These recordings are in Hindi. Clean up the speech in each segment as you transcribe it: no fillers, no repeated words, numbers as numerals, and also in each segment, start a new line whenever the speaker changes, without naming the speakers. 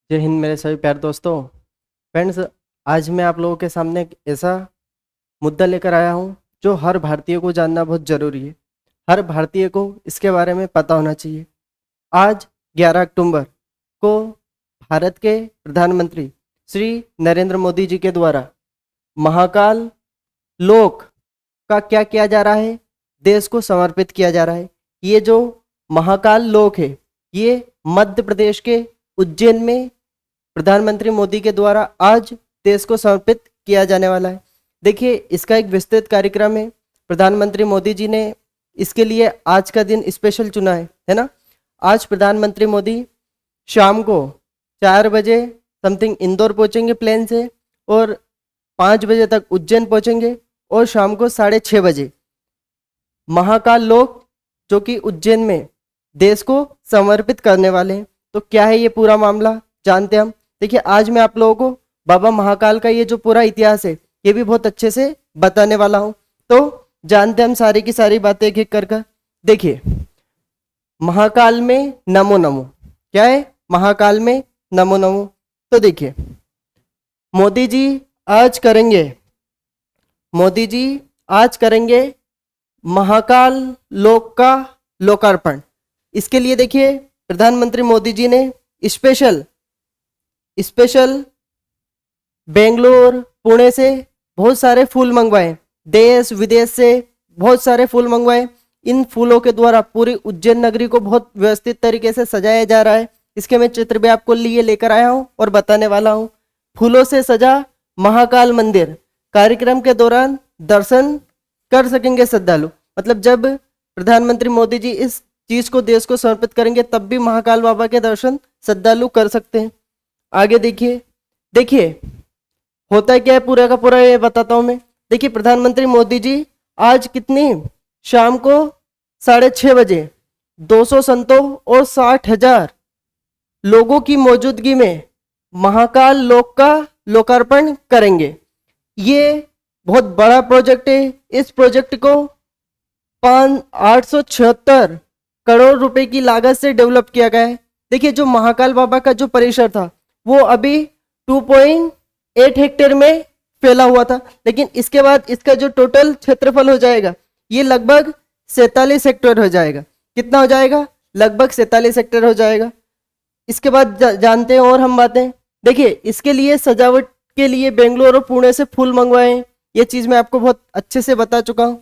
जय हिंद मेरे सभी प्यारे दोस्तों। फ्रेंड्स, आज मैं आप लोगों के सामने एक ऐसा मुद्दा लेकर आया हूं जो हर भारतीय को जानना बहुत ज़रूरी है। हर भारतीय को इसके बारे में पता होना चाहिए। आज 11 अक्टूबर को भारत के प्रधानमंत्री श्री नरेंद्र मोदी जी के द्वारा महाकाल लोक का क्या किया जा रहा है, देश को समर्पित किया जा रहा है। ये जो महाकाल लोक है, ये मध्य प्रदेश के उज्जैन में प्रधानमंत्री मोदी के द्वारा आज देश को समर्पित किया जाने वाला है। देखिए, इसका एक विस्तृत कार्यक्रम है। प्रधानमंत्री मोदी जी ने इसके लिए आज का दिन स्पेशल चुना है ना। आज प्रधानमंत्री मोदी शाम को 4 बजे समथिंग इंदौर पहुंचेंगे प्लेन से, और 5 बजे तक उज्जैन पहुंचेंगे, और शाम को 6:30 बजे महाकाल लोक जो कि उज्जैन में देश को समर्पित करने वाले हैं। तो क्या है ये पूरा मामला, जानते हैं हम। देखिए, आज मैं आप लोगों को बाबा महाकाल का ये जो पूरा इतिहास है ये भी बहुत अच्छे से बताने वाला हूं। तो जानते हैं हम सारी की सारी बातें एक एक कर। देखिए, महाकाल में नमो नमो, क्या है महाकाल में नमो नमो। तो देखिए, मोदी जी आज करेंगे मोदी जी आज करेंगे महाकाल लोक का लोकार्पण। इसके लिए देखिए, प्रधानमंत्री मोदी जी ने स्पेशल बेंगलोर पुणे से बहुत सारे फूल मंगवाए, देश विदेश से बहुत सारे फूल मंगवाए। इन फूलों के द्वारा पूरी उज्जैन नगरी को बहुत व्यवस्थित तरीके से सजाया जा रहा है। इसके मैं चित्र भी आपको लिए लेकर आया हूं और बताने वाला हूं। फूलों से सजा महाकाल मंदिर कार्यक्रम के दौरान दर्शन कर सकेंगे श्रद्धालु। मतलब जब प्रधानमंत्री मोदी जी इस चीज को देश को समर्पित करेंगे तब भी महाकाल बाबा के दर्शन श्रद्धालु कर सकते हैं। आगे देखिए होता है क्या है पूरा का पूरा, ये बताता हूं मैं। देखिए, प्रधानमंत्री मोदी जी आज शाम को 6:30 बजे 200 संतों और 60,000 लोगों की मौजूदगी में महाकाल लोक का लोकार्पण करेंगे। ये बहुत बड़ा प्रोजेक्ट है। इस प्रोजेक्ट को 876 करोड़ रुपए की लागत से डेवलप किया गया है। देखिए, जो महाकाल बाबा का जो परिसर था वो अभी 2.8 हेक्टेयर में फैला हुआ था, लेकिन इसके बाद इसका जो टोटल क्षेत्रफल हो जाएगा ये लगभग 47 हेक्टेयर हो जाएगा। कितना हो जाएगा? लगभग 47 हेक्टेयर हो जाएगा। इसके बाद जानते हैं और हम बातें। देखिए, इसके लिए सजावट के लिए बेंगलोर और पुणे से फूल मंगवाए हैं। ये चीज मैं आपको बहुत अच्छे से बता चुका हूँ,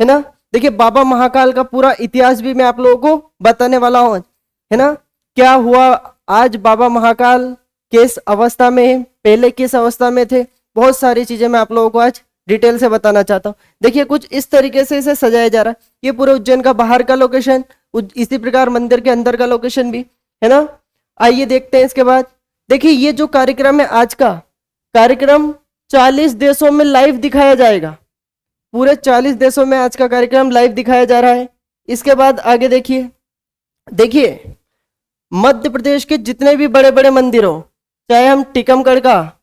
है ना। देखिए, बाबा महाकाल का पूरा इतिहास भी मैं आप लोगों को बताने वाला हूँ, है ना। क्या हुआ आज, बाबा महाकाल किस अवस्था में है, पहले किस अवस्था में थे, बहुत सारी चीजें मैं आप लोगों को आज डिटेल से बताना चाहता हूँ। देखिए, कुछ इस तरीके से इसे सजाया जा रहा है। ये पूरे उज्जैन का बाहर का लोकेशन, इसी प्रकार मंदिर के अंदर का लोकेशन भी, है ना। आइए देखते हैं इसके बाद। देखिए, ये जो कार्यक्रम है आज का कार्यक्रम 40 देशों में लाइव दिखाया जाएगा। पूरे 40 देशों में आज का कार्यक्रम लाइव दिखाया जा रहा है। इसके बाद आगे देखिए मध्य प्रदेश के जितने भी बड़े बड़े मंदिर हो, चाहे हम टीकमगढ़ का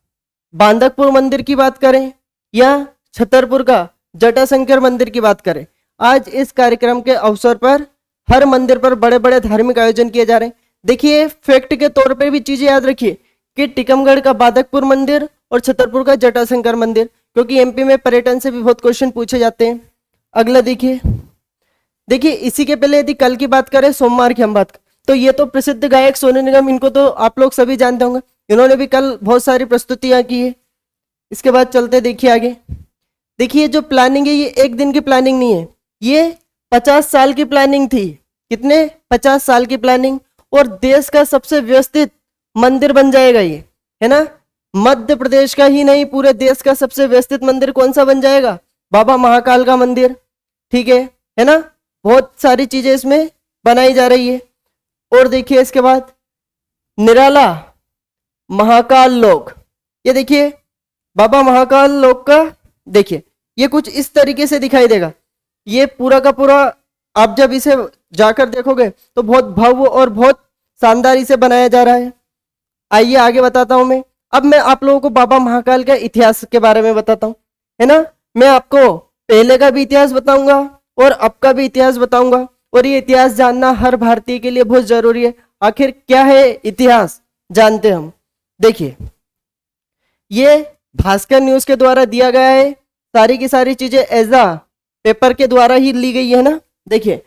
बांदकपुर मंदिर की बात करें या छतरपुर का जटाशंकर मंदिर की बात करें, आज इस कार्यक्रम के अवसर पर हर मंदिर पर बड़े बड़े धार्मिक आयोजन किए जा रहे हैं। देखिए, फैक्ट के तौर पे भी चीजें याद रखिए कि टीकमगढ़ का बांदकपुर मंदिर और छतरपुर का जटाशंकर मंदिर, क्योंकि एमपी में पर्यटन से भी बहुत क्वेश्चन पूछे जाते हैं। अगला देखिए इसी के पहले यदि कल की बात करें, सोमवार की हम बात करें, तो ये तो प्रसिद्ध गायक सोनू निगम, इनको तो आप लोग सभी जानते होंगे। इन्होंने भी कल बहुत सारी प्रस्तुतियां की है। इसके बाद चलते देखिए आगे। देखिए, जो प्लानिंग है ये एक दिन की प्लानिंग नहीं है, ये 50 साल की प्लानिंग थी। कितने? 50 साल की प्लानिंग। और देश का सबसे व्यवस्थित मंदिर बन जाएगा ये, है ना। मध्य प्रदेश का ही नहीं, पूरे देश का सबसे व्यवस्थित मंदिर कौन सा बन जाएगा? बाबा महाकाल का मंदिर। ठीक है ना। बहुत सारी चीजें इसमें बनाई जा रही है। और देखिए इसके बाद निराला महाकाल लोक। ये देखिए बाबा महाकाल लोक का, देखिए ये कुछ इस तरीके से दिखाई देगा। ये पूरा का पूरा आप जब इसे जाकर देखोगे तो बहुत भव्य और बहुत शानदार इसे बनाया जा रहा है। आइए आगे बताता हूं मैं। अब मैं आप लोगों को बाबा महाकाल का इतिहास के बारे में बताता हूं, है ना। मैं आपको पहले का भी इतिहास बताऊंगा और अब का भी इतिहास बताऊंगा, और ये इतिहास जानना हर भारतीय के लिए बहुत जरूरी है। आखिर क्या है इतिहास, जानते हैं हम। देखिए ये भास्कर न्यूज के द्वारा दिया गया है, सारी की सारी चीजें एजा पेपर के द्वारा ही ली गई है ना। देखिए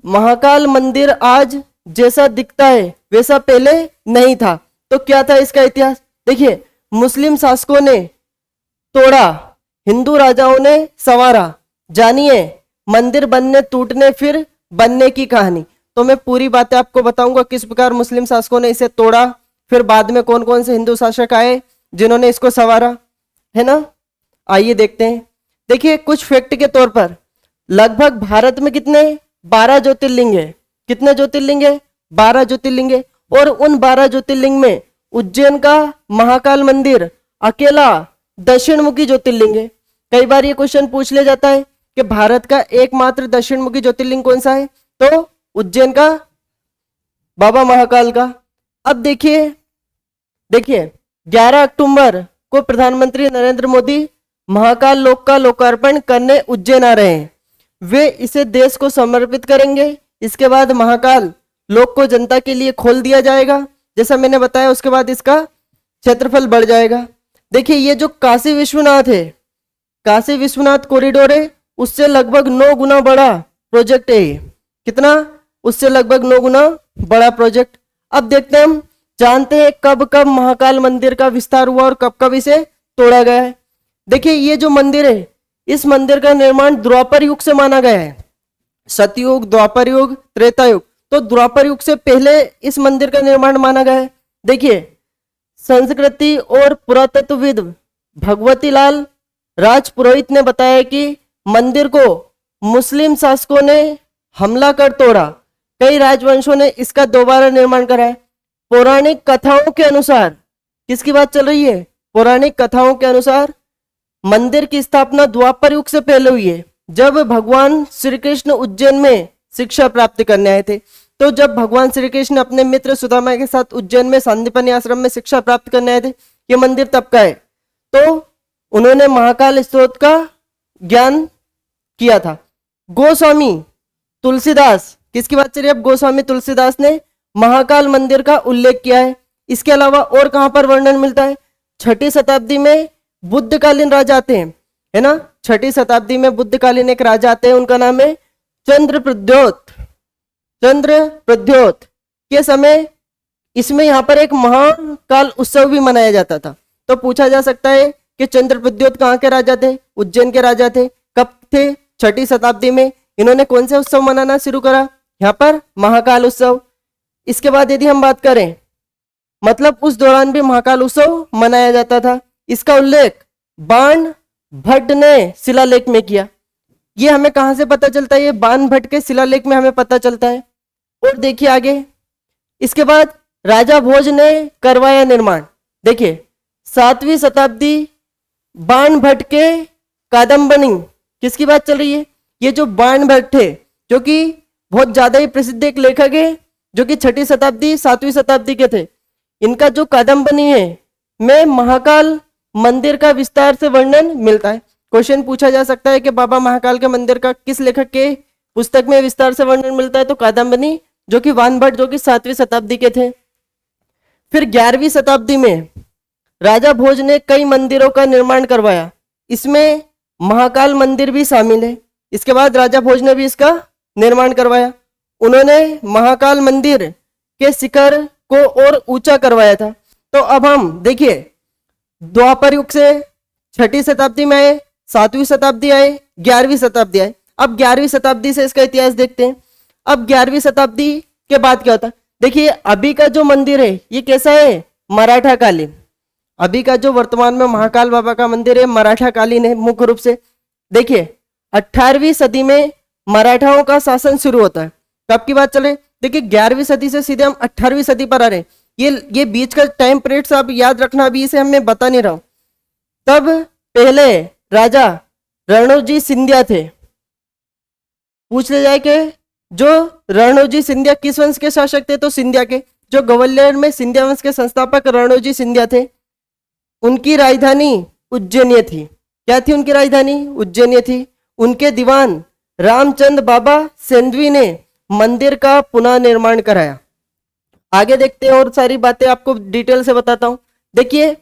महाकाल मंदिर आज जैसा दिखता है वैसा पहले नहीं था। तो क्या था इसका इतिहास? देखिए मुस्लिम शासकों ने तोड़ा, हिंदू राजाओं ने संवारा। जानिए मंदिर बनने टूटने फिर बनने की कहानी। तो मैं पूरी बातें आपको बताऊंगा किस प्रकार मुस्लिम शासकों ने इसे तोड़ा, फिर बाद में कौन कौन से हिंदू शासक आए जिन्होंने इसको संवारा, है ना। आइए देखते हैं। देखिए कुछ फैक्ट के तौर पर लगभग भारत में कितने 12 ज्योतिर्लिंग है। कितने ज्योतिर्लिंग है? 12 ज्योतिर्लिंग है। और उन 12 ज्योतिर्लिंग में उज्जैन का महाकाल मंदिर अकेला दक्षिण मुखी ज्योतिर्लिंग है। कई बार ये क्वेश्चन पूछ लिया जाता है कि भारत का एकमात्र दक्षिण मुखी ज्योतिर्लिंग कौन सा है, तो उज्जैन का बाबा महाकाल का। अब देखिए देखिए 11 अक्टूबर को प्रधानमंत्री नरेंद्र मोदी महाकाल लोक का लोकार्पण करने उज्जैन आ रहे हैं। वे इसे देश को समर्पित करेंगे। इसके बाद महाकाल लोक को जनता के लिए खोल दिया जाएगा, जैसा मैंने बताया। उसके बाद इसका क्षेत्रफल बढ़ जाएगा। देखिए ये जो काशी विश्वनाथ है, काशी विश्वनाथ कॉरिडोर है, उससे लगभग 9 गुना बड़ा प्रोजेक्ट है। कितना? उससे लगभग 9 गुना बड़ा प्रोजेक्ट। अब देखते हैं हम, जानते हैं कब कब महाकाल मंदिर का विस्तार हुआ और कब कब इसे तोड़ा गया है। देखिए ये जो मंदिर है, इस मंदिर का निर्माण द्वापर युग से माना गया है। सतयुग, द्वापर युग, त्रेता युग। तो द्वापर युग से पहले इस मंदिर का निर्माण माना गया है। देखिए संस्कृति और पुरातत्वविद भगवती लाल राजपुरोहित ने बताया कि मंदिर को मुस्लिम शासकों ने हमला कर तोड़ा। कई राजवंशों ने इसका दोबारा निर्माण करा है। पौराणिक कथाओं के अनुसार, किसकी बात चल रही है? पौराणिक कथाओं के अनुसार मंदिर की स्थापना द्वापर युग से पहले हुई है, जब भगवान श्री कृष्ण उज्जैन में शिक्षा प्राप्त करने आए थे। तो जब भगवान श्री कृष्ण अपने मित्र सुदामा के साथ उज्जैन में सांदीपनि आश्रम में शिक्षा प्राप्त करने आए थे, ये मंदिर तब का है। तो उन्होंने महाकाल स्तोत्र का ज्ञान किया था। गोस्वामी तुलसीदास, किसकी बात चलिए? अब गोस्वामी तुलसीदास ने महाकाल मंदिर का उल्लेख किया है। इसके अलावा और कहां पर वर्णन मिलता है? 6ठी शताब्दी में बुद्धकालीन राजा आते हैं, है ना। 6ठी शताब्दी में बुद्धकालीन एक राजा आते हैं, उनका नाम है चंद्रप्रद्योत। चंद्रप्रद्योत के समय इसमें यहाँ पर एक महाकाल उत्सव भी मनाया जाता था। तो पूछा जा सकता है कि चंद्रप्रद्योत कहाँ के राजा थे? उज्जैन के राजा थे। कब थे? 6ठी शताब्दी में। इन्होंने कौन से उत्सव मनाना शुरू करा? यहाँ पर महाकाल उत्सव। इसके बाद यदि हम बात करें, मतलब उस दौरान भी महाकाल उत्सव मनाया जाता था। इसका उल्लेख बाण भट्ट ने शिलालेख में किया। ये हमें कहां से पता चलता है? ये बाण भट्ट के शिलालेख में हमें पता चलता है। और देखिए आगे, इसके बाद राजा भोज ने करवाया निर्माण। देखिए 7वीं शताब्दी बाण भट्ट के कादम्बनी, किसकी बात चल रही है? ये जो बाण भट्ट थे, जो कि बहुत ज्यादा ही प्रसिद्ध एक लेखक है, जो कि 6ठी शताब्दी 7वीं शताब्दी के थे। इनका जो कादम्बनी है में महाकाल मंदिर का विस्तार से वर्णन मिलता है। क्वेश्चन पूछा जा सकता है कि बाबा महाकाल के मंदिर का किस लेखक के पुस्तक में विस्तार से वर्णन मिलता है? तो कादम्बनी, जो कि बाण भट्ट, जो कि 7वीं शताब्दी के थे। फिर 11वीं शताब्दी में राजा भोज ने कई मंदिरों का निर्माण करवाया, इसमें महाकाल मंदिर भी शामिल है। इसके बाद राजा भोज ने भी इसका निर्माण करवाया। उन्होंने महाकाल मंदिर के शिखर को और ऊंचा करवाया था। तो अब हम देखिए द्वापर युग से 6ठी शताब्दी में आए, 7वीं शताब्दी आए, 11वीं शताब्दी आए। अब 11वीं शताब्दी से इसका इतिहास देखते हैं। अब 11वीं शताब्दी के बाद क्या होता है? देखिए अभी का जो मंदिर है ये कैसा है? मराठा कालीन। अभी का जो वर्तमान में महाकाल बाबा का मंदिर है मराठा कालीन है मुख्य रूप से। देखिए 18वीं सदी में मराठाओं का शासन शुरू होता है। कब की बात चले? देखिए 11वीं सदी से सीधे हम 18वीं सदी पर आ रहे हैं। ये बीच का टाइम पीरियड आप याद रखना, अभी इसे हमें बता नहीं रहा हूं। तब पहले राजा रणोजी सिंधिया थे। पूछ ले जाए कि जो रणोजी सिंधिया किस वंश के शासक थे? तो सिंधिया के। जो ग्वालियर में सिंधिया वंश के संस्थापक रणोजी सिंधिया थे, उनकी राजधानी उज्जैन थी। क्या थी उनकी राजधानी? उज्जैन थी। उनके दीवान रामचंद्र बाबा सेंधवी ने मंदिर का पुनः निर्माण कराया। आगे देखते हैं और सारी बातें आपको डिटेल से बताता हूं। देखिए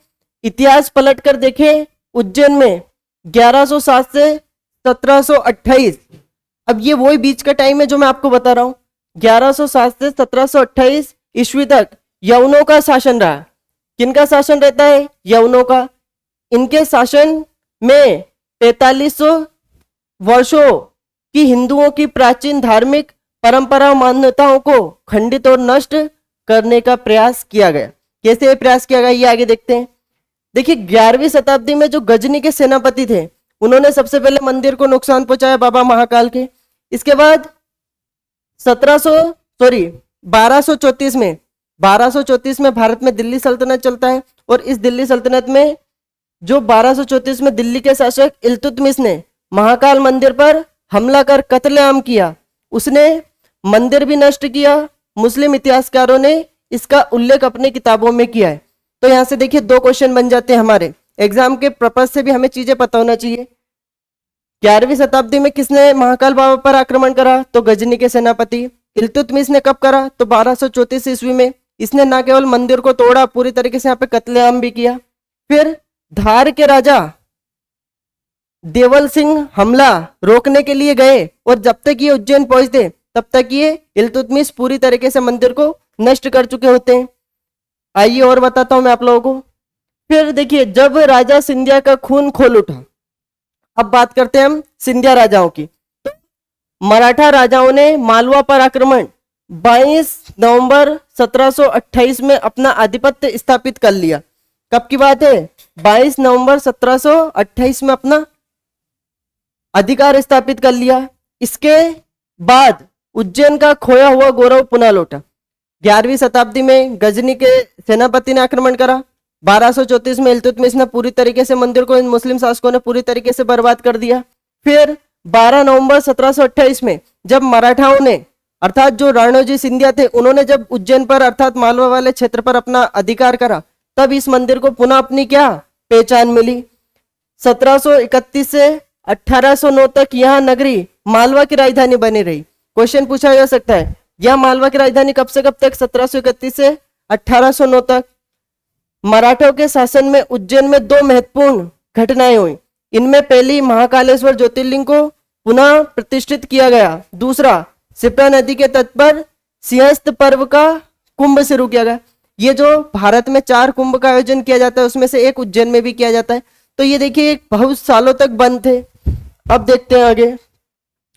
इतिहास पलट कर देखें, उज्जैन में 1107 से 1728, अब ये वही बीच का टाइम है जो मैं आपको बता रहा हूं। 1107 से 1728 ईस्वी तक यवनों का शासन रहा। किनका शासन रहता है? यवनों का। इनके शासन में 4500 वर्षों की हिंदुओं की प्राचीन धार्मिक परंपरा मान्यताओं को खंडित और नष्ट करने का प्रयास किया गया। कैसे ये प्रयास किया गया ये आगे देखते हैं। देखिए 11वीं शताब्दी में जो गजनी के सेनापति थे उन्होंने सबसे पहले मंदिर को नुकसान पहुंचाया बाबा महाकाल के। इसके बाद 1234 में भारत में दिल्ली सल्तनत चलता है और इस दिल्ली सल्तनत में जो 1234 में दिल्ली के शासक इल्तुतमिश ने महाकाल मंदिर पर हमला कर कत्लेआम किया। उसने मंदिर भी नष्ट किया। मुस्लिम इतिहासकारों ने इसका उल्लेख अपनी किताबों में किया है। तो यहां से देखिए 2 क्वेश्चन बन जाते हैं हमारे एग्जाम के पर्पज से भी हमें चीजें पता होना चाहिए। 11वीं शताब्दी में किसने महाकाल बाबा पर आक्रमण करा? तो गजनी के सेनापति। इल्तुतमिश ने कब करा? तो 1234 ईस्वी में। इसने न केवल मंदिर को तोड़ा, पूरी तरीके से यहाँ पे कत्लेआम भी किया। फिर धार के राजा देवल सिंह हमला रोकने के लिए गए और जब तक ये उज्जैन पहुंचते तब तक ये इल्तुतमिश पूरी तरीके से मंदिर को नष्ट कर चुके होते हैं। आइए और बताता हूं मैं आप लोगों को। फिर देखिए जब राजा सिंधिया का खून खोल उठा, अब बात करते हैं हम सिंधिया राजाओं की। तो मराठा राजाओं ने मालवा पर आक्रमण 22 नवंबर 1728 में अपना आधिपत्य स्थापित कर लिया। कब की बात है? 22 नवंबर 1728 में अपना अधिकार स्थापित कर लिया। इसके बाद उज्जैन का खोया हुआ गौरव पुनः लौटा। 11वीं शताब्दी में गजनी के सेनापति ने आक्रमण करा। 1234 में इल्तुतमिश ने पूरी तरीके से मंदिर को इन मुस्लिम शासकों ने पूरी तरीके से बर्बाद कर दिया। फिर 12 नवंबर 1728 में जब मराठाओं ने अर्थात जो राणोजी सिंधिया थे उन्होंने जब उज्जैन पर अर्थात मालवा वाले क्षेत्र पर अपना अधिकार करा, तब इस मंदिर को पुनः अपनी क्या पहचान मिली। 1731 से 1809 तक यह नगरी मालवा की राजधानी बनी रही। क्वेश्चन पूछा जा सकता है यह मालवा की राजधानी कब से कब तक? 1731 से 1809 तक। मराठों के शासन में उज्जैन में 2 महत्वपूर्ण घटनाएं हुई। इनमें पहली महाकालेश्वर ज्योतिर्लिंग को पुनः प्रतिष्ठित किया गया। दूसरा शिप्रा नदी के तट पर सिंहस्थ पर्व का कुंभ शुरू किया गया। ये जो भारत में 4 कुंभ का आयोजन किया जाता है उसमें से एक उज्जैन में भी किया जाता है। तो ये देखिए बहुत सालों तक बंद थे। अब देखते हैं आगे।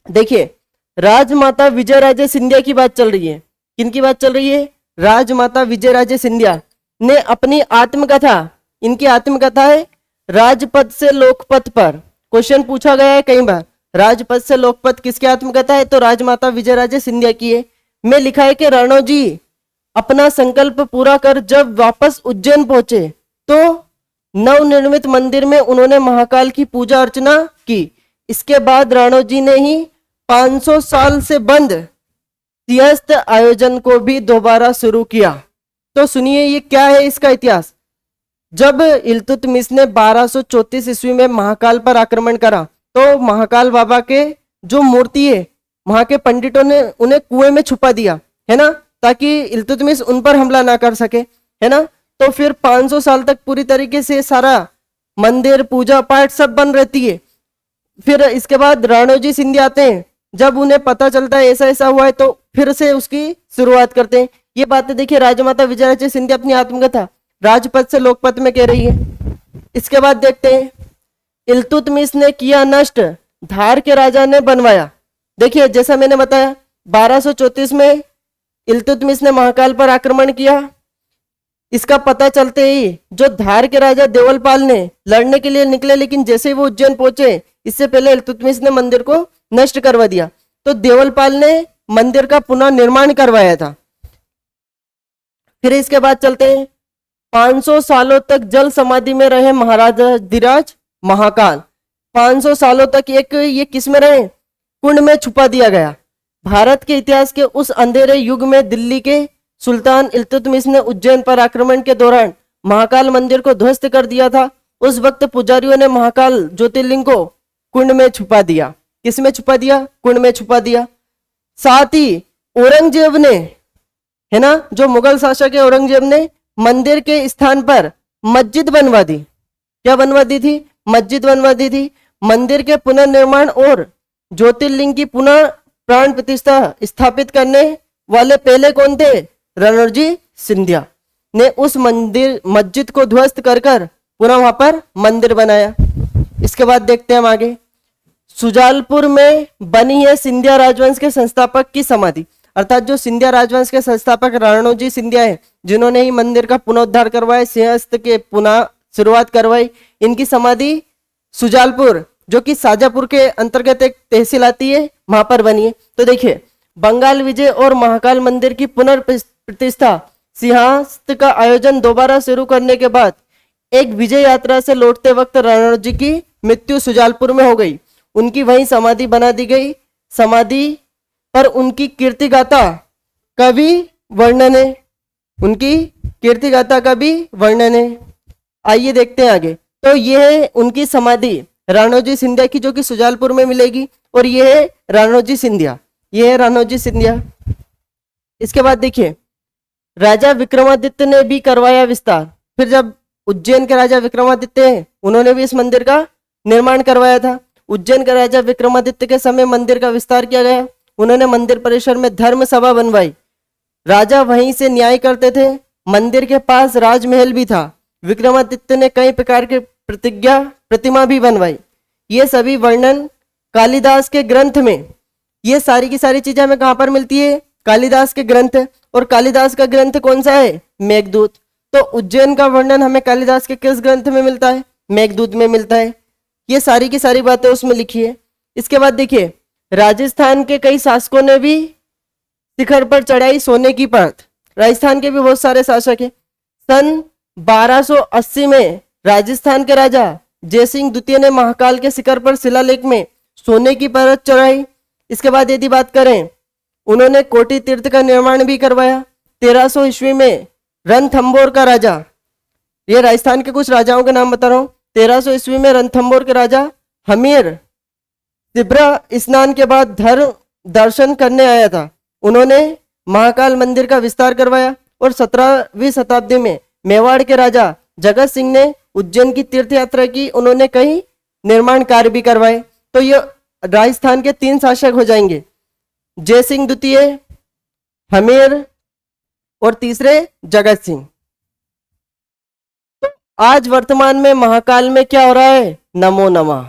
देखिए राजमाता विजयराजे सिंधिया की बात चल रही है। किनकी बात चल रही है? राजमाता विजयराजे सिंधिया ने अपनी आत्मकथा, इनकी आत्मकथा है राजपथ से लोकपथ पर। क्वेश्चन पूछा गया है कई बार, राजपथ से लोकपथ किसकी आत्मकथा है? तो राजमाता विजयराजे सिंधिया की है। में लिखा है कि राणोजी अपना संकल्प पूरा कर जब वापस उज्जैन पहुंचे तो नवनिर्मित मंदिर में उन्होंने महाकाल की पूजा अर्चना की। इसके बाद राणोजी ने ही 500 साल से बंद सिंहस्थ आयोजन को भी दोबारा शुरू किया। तो सुनिए ये क्या है इसका इतिहास। जब इल्तुतमिश ने 1234 ईस्वी में महाकाल पर आक्रमण करा तो महाकाल बाबा के जो मूर्ति है वहां के पंडितों ने उन्हें कुएं में छुपा दिया है ना, ताकि इल्तुतमिश उन पर हमला ना कर सके, है ना। तो फिर 500 साल तक पूरी तरीके से सारा मंदिर पूजा पाठ सब बंद रहती है। फिर इसके बाद राणोजी सिंधिया आते हैं। जब उन्हें पता चलता है ऐसा ऐसा हुआ है तो फिर से उसकी शुरुआत करते हैं। ये बातें देखिए राजमाता विजयराजे सिंधिया अपनी आत्मकथा राजपथ से लोकपथ में कह रही है। इसके बाद देखते हैं इल्तुतमिश ने किया नष्ट, धार के राजा ने बनवाया। देखिए जैसा मैंने बताया 1234 में इल्तुतमिश ने महाकाल पर आक्रमण किया। इसका पता चलते ही जो धार के राजा देवलपाल ने लड़ने के लिए निकले, लेकिन जैसे ही वो उज्जैन पहुंचे इससे पहले इल्तुतमिश ने मंदिर को नष्ट करवा दिया। तो देवलपाल ने मंदिर का पुनः निर्माण करवाया था। फिर इसके बाद चलते हैं 500 सालों तक जल समाधि में रहे महाराजा धीराज महाकाल। 500 सालों तक ये किस में रहे? कुंड में छुपा दिया गया। भारत के इतिहास के उस अंधेरे युग में दिल्ली के सुल्तान इल्तुतमिश ने उज्जैन पर आक्रमण के दौरान महाकाल मंदिर को ध्वस्त कर दिया था। उस वक्त पुजारियों ने महाकाल ज्योतिर्लिंग को कुंड में छुपा दिया। किस में छुपा दिया? कुंड में छुपा दिया। साथ ही औरंगजेब ने, है ना, जो मुगल शासक है औरंगजेब ने मंदिर के स्थान पर मस्जिद बनवा दी। क्या बनवा दी थी? मस्जिद बनवा दी थी। मंदिर के पुनर्निर्माण और ज्योतिर्लिंग की पुनः प्राण प्रतिष्ठा स्थापित करने वाले पहले कौन थे? रणोजी सिंधिया ने उस मस्जिद को ध्वस्त कर पुनः वहां पर मंदिर बनाया। इसके बाद देखते हैं हम आगे। सुजालपुर में बनी है सिंधिया राजवंश के संस्थापक की समाधि, अर्थात जो सिंधिया राजवंश के संस्थापक रणोजी सिंधिया है, जिन्होंने ही मंदिर का पुनरुद्धार करवाया, सिंहस्थ के पुनः शुरुआत करवाई, इनकी समाधि सुजालपुर जो कि शाजापुर के अंतर्गत एक तहसील आती है वहां पर बनी है। तो देखिए, बंगाल विजय और महाकाल मंदिर की पुनर्प्रतिष्ठा सिंहस्थ का आयोजन दोबारा शुरू करने के बाद एक विजय यात्रा से लौटते वक्त रणोजी की मृत्यु सुजालपुर में हो गई। उनकी वहीं समाधि बना दी गई। समाधि पर उनकी कीर्ति गाथा का भी वर्णन है। उनकी कीर्ति गाथा का भी वर्णन है। आइए देखते हैं आगे। तो ये है उनकी समाधि रणोजी सिंधिया की, जो कि सुजालपुर में मिलेगी, और ये है रणोजी सिंधिया, ये है रणोजी सिंधिया। इसके बाद देखिए, राजा विक्रमादित्य ने भी करवाया विस्तार। फिर जब उज्जैन के राजा विक्रमादित्य हैं, उन्होंने भी इस मंदिर का निर्माण करवाया था। उज्जैन के राजा विक्रमादित्य के समय मंदिर का विस्तार किया गया। उन्होंने मंदिर परिसर में धर्म सभा बनवाई। राजा वहीं से न्याय करते थे। मंदिर के पास राजमहल भी था। विक्रमादित्य ने कई प्रकार के प्रतिमा भी बनवाई। ये सभी वर्णन कालिदास के ग्रंथ में, ये सारी की सारी चीजें हमें कहां पर मिलती है? कालिदास के ग्रंथ। और कालिदास का ग्रंथ कौन सा है? मेघदूत। तो उज्जैन का वर्णन हमें कालिदास के किस ग्रंथ में मिलता है? मेघदूत में मिलता है। ये सारी की सारी बातें उसमें लिखी है। इसके बाद देखिए, राजस्थान के कई शासकों ने भी शिखर पर चढ़ाई सोने की परत। राजस्थान के भी बहुत सारे शासक हैं। सन 1280 में राजस्थान के राजा जयसिंह द्वितीय ने महाकाल के शिखर पर शिलालेख में सोने की परत चढ़ाई। इसके बाद यदि बात करें, उन्होंने कोटि तीर्थ का निर्माण भी करवाया। 1300 ईस्वी में रणथंभौर का राजा, ये राजस्थान के कुछ राजाओं के नाम बता रहा हूं। 1300 ईस्वी में रणथंभौर के राजा हमीर तिब्रा स्नान के बाद धर्म दर्शन करने आया था। उन्होंने महाकाल मंदिर का विस्तार करवाया। और 17वीं शताब्दी में मेवाड़ के राजा जगत सिंह ने उज्जैन की तीर्थ यात्रा की। उन्होंने कई निर्माण कार्य भी करवाए। तो ये राजस्थान के 3 शासक हो जाएंगे, जयसिंह द्वितीय, हमीर और तीसरे जगत सिंह। तो आज वर्तमान में महाकाल में क्या हो रहा है? नमो नमः।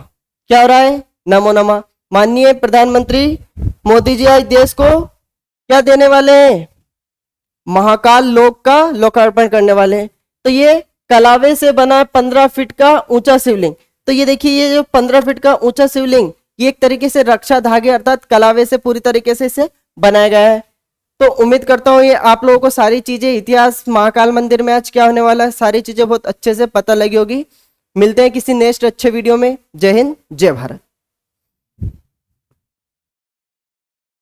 क्या हो रहा है? नमो नमः। माननीय प्रधानमंत्री मोदी जी आज देश को क्या देने वाले हैं? महाकाल लोक का लोकार्पण करने वाले हैं। तो ये कलावे से बना 15 फीट का ऊंचा शिवलिंग। तो ये देखिए, ये जो 15 फीट का ऊंचा शिवलिंग, ये एक तरीके से रक्षा धागे अर्थात कलावे से पूरी तरीके से इसे बनाया गया है। तो उम्मीद करता हूँ ये आप लोगों को सारी चीजें, इतिहास, महाकाल मंदिर में आज क्या होने वाला है, सारी चीजें बहुत अच्छे से पता लगी होगी। मिलते हैं किसी नेक्स्ट अच्छे वीडियो में। जय हिंद, जय भारत।